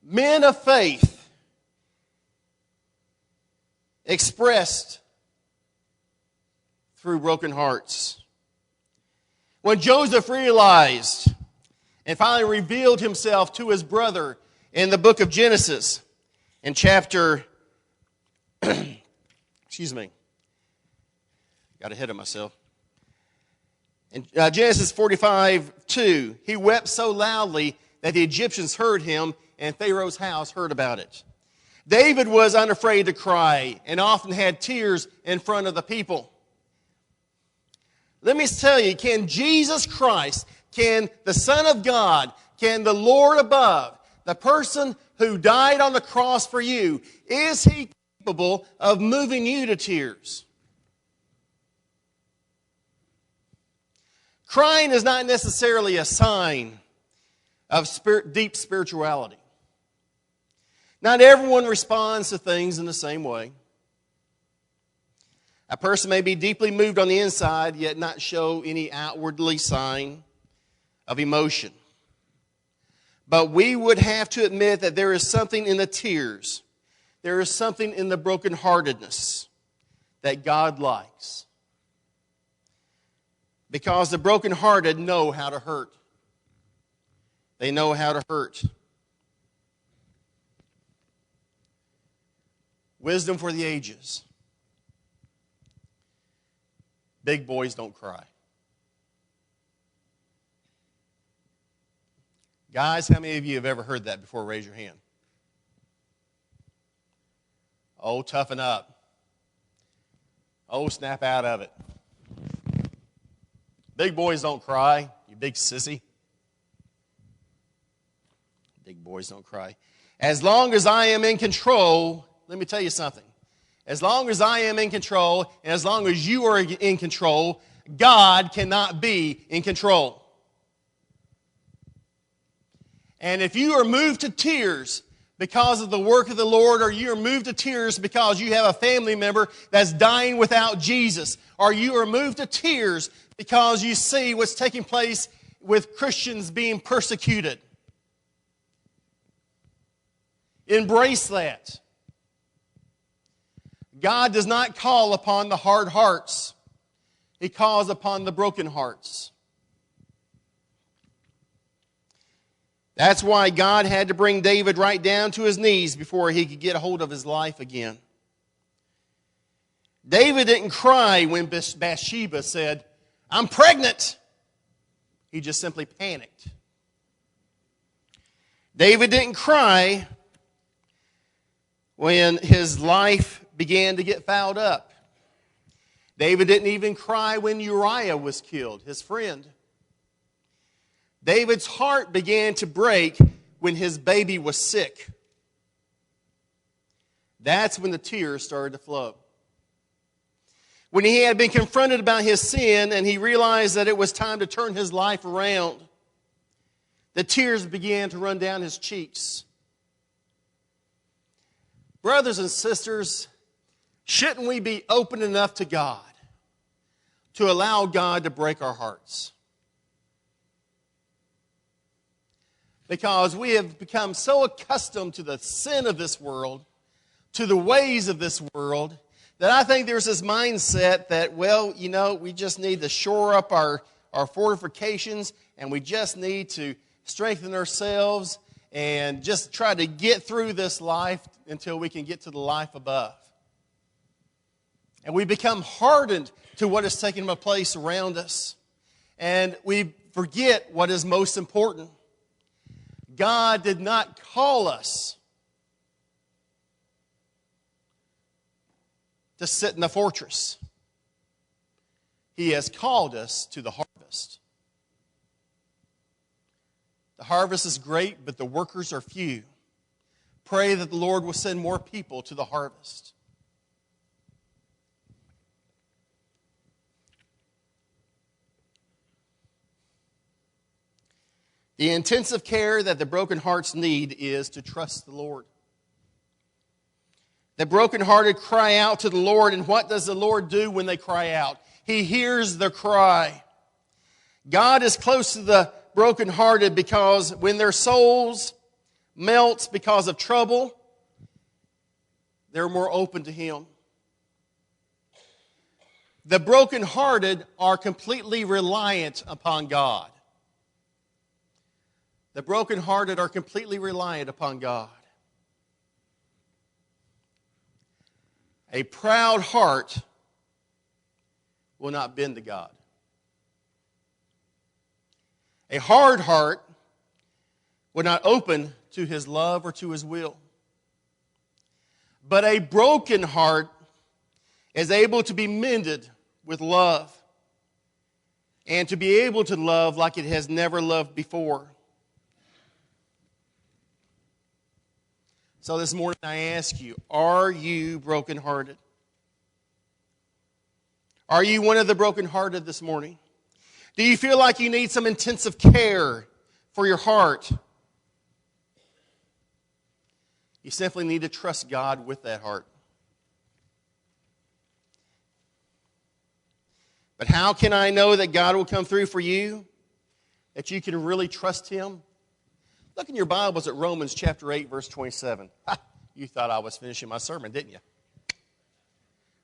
Men of faith expressed through broken hearts. When Joseph realized and finally revealed himself to his brother in the book of Genesis, in chapter, excuse me, got ahead of myself. In Genesis 45:2, he wept so loudly that the Egyptians heard him and Pharaoh's house heard about it. David was unafraid to cry and often had tears in front of the people. Let me tell you, can Jesus Christ, can the Son of God, can the Lord above, the person who died on the cross for you, is He capable of moving you to tears? Crying is not necessarily a sign of deep spirituality. Not everyone responds to things in the same way. A person may be deeply moved on the inside, yet not show any outwardly sign of emotion. But we would have to admit that there is something in the tears, there is something in the brokenheartedness that God likes. Because the brokenhearted know how to hurt. They know how to hurt. Wisdom for the ages. Big boys don't cry. Guys, how many of you have ever heard that before? Raise your hand. Oh, toughen up. Oh, snap out of it. Big boys don't cry, you big sissy. Big boys don't cry. As long as I am in control, let me tell you something. As long as I am in control, and as long as you are in control, God cannot be in control. And if you are moved to tears because of the work of the Lord, or you are moved to tears because you have a family member that's dying without Jesus, or you are moved to tears because you see what's taking place with Christians being persecuted, embrace that. God does not call upon the hard hearts. He calls upon the broken hearts. That's why God had to bring David right down to his knees before he could get a hold of his life again. David didn't cry when Bathsheba said, "I'm pregnant." He just simply panicked. David didn't cry when his life began to get fouled up. David didn't even cry when Uriah was killed, his friend. David's heart began to break when his baby was sick. That's when the tears started to flow. When he had been confronted about his sin and he realized that it was time to turn his life around, the tears began to run down his cheeks. Brothers and sisters, shouldn't we be open enough to God to allow God to break our hearts? Because we have become so accustomed to the sin of this world, to the ways of this world, that I think there's this mindset that, well, you know, we just need to shore up our fortifications, and we just need to strengthen ourselves and just try to get through this life until we can get to the life above. And we become hardened to what is taking place around us. And we forget what is most important. God did not call us to sit in the fortress. He has called us to the harvest. The harvest is great, but the workers are few. Pray that the Lord will send more people to the harvest. The intensive care that the broken hearts need is to trust the Lord. The brokenhearted cry out to the Lord, and what does the Lord do when they cry out? He hears their cry. God is close to the brokenhearted because when their souls melts because of trouble, they're more open to Him. The brokenhearted are completely reliant upon God. The brokenhearted are completely reliant upon God. A proud heart will not bend to God. A hard heart will not open to His love or to His will. But a broken heart is able to be mended with love and to be able to love like it has never loved before. So this morning I ask you, are you brokenhearted? Are you one of the brokenhearted this morning? Do you feel like you need some intensive care for your heart? You simply need to trust God with that heart. But how can I know that God will come through for you? That you can really trust Him? Look in your Bibles at Romans chapter 8, verse 27. You thought I was finishing my sermon, didn't you?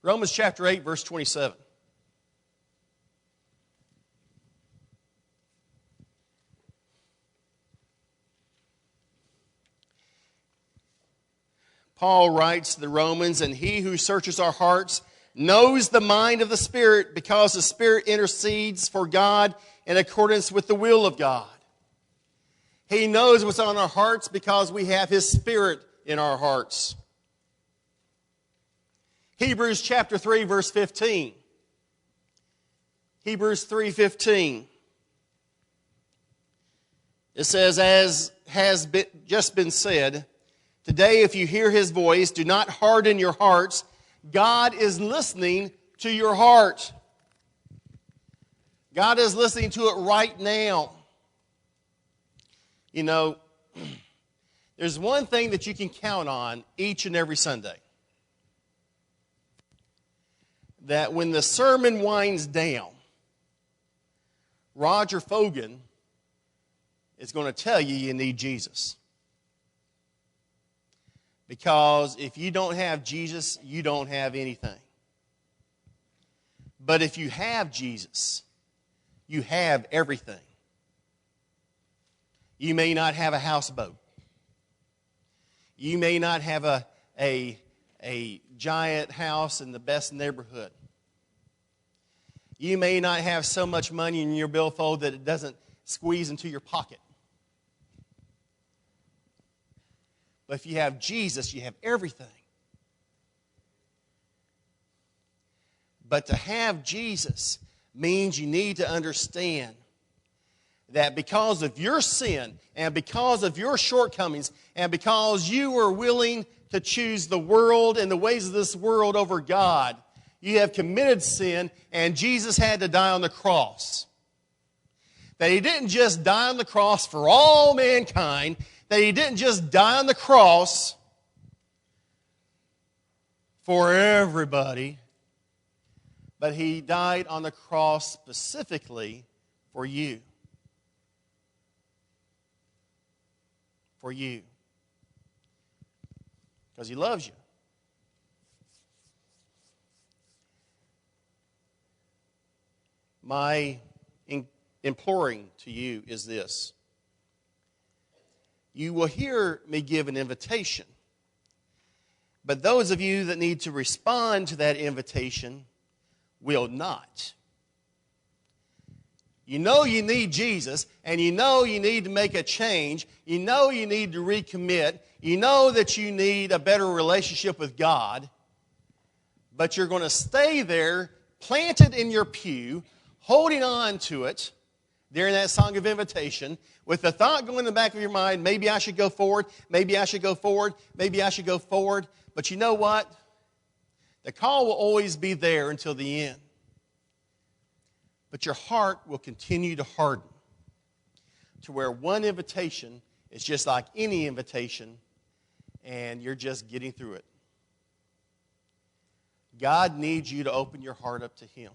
Romans chapter 8, verse 27. Paul writes to the Romans, and He who searches our hearts knows the mind of the Spirit, because the Spirit intercedes for God in accordance with the will of God. He knows what's on our hearts because we have His Spirit in our hearts. Hebrews chapter 3, verse 15. Hebrews 3:15. It says, as has just been said, today if you hear His voice, do not harden your hearts. God is listening to your heart. God is listening to it right now. You know, there's one thing that you can count on each and every Sunday. That when the sermon winds down, Roger Fogan is going to tell you you need Jesus. Because if you don't have Jesus, you don't have anything. But if you have Jesus, you have everything. You may not have a houseboat. You may not have a giant house in the best neighborhood. You may not have so much money in your billfold that it doesn't squeeze into your pocket. But if you have Jesus, you have everything. But to have Jesus means you need to understand that because of your sin and because of your shortcomings and because you were willing to choose the world and the ways of this world over God, you have committed sin, and Jesus had to die on the cross. That He didn't just die on the cross for all mankind, that He didn't just die on the cross for everybody, but He died on the cross specifically for you. For you. Because He loves you. My imploring to you is this. You will hear me give an invitation. But those of you that need to respond to that invitation will not. You know you need Jesus, and you know you need to make a change. You know you need to recommit. You know that you need a better relationship with God. But you're going to stay there, planted in your pew, holding on to it during that song of invitation, with the thought going in the back of your mind, maybe I should go forward, maybe I should go forward, maybe I should go forward. But you know what? The call will always be there until the end. But your heart will continue to harden to where one invitation is just like any invitation, and you're just getting through it. God needs you to open your heart up to Him.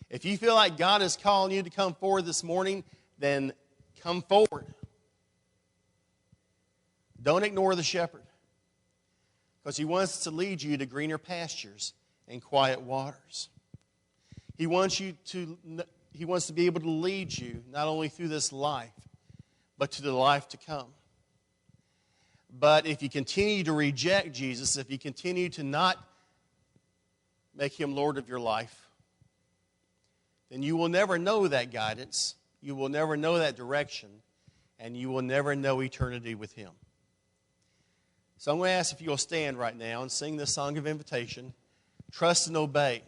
If you feel like God is calling you to come forward this morning, then come forward. Don't ignore the shepherd, because he wants to lead you to greener pastures and quiet waters. He wants to be able to lead you not only through this life, but to the life to come. But if you continue to reject Jesus, if you continue to not make him Lord of your life, then you will never know that guidance, you will never know that direction, and you will never know eternity with him. So I'm going to ask if you'll stand right now and sing this song of invitation, Trust and Obey.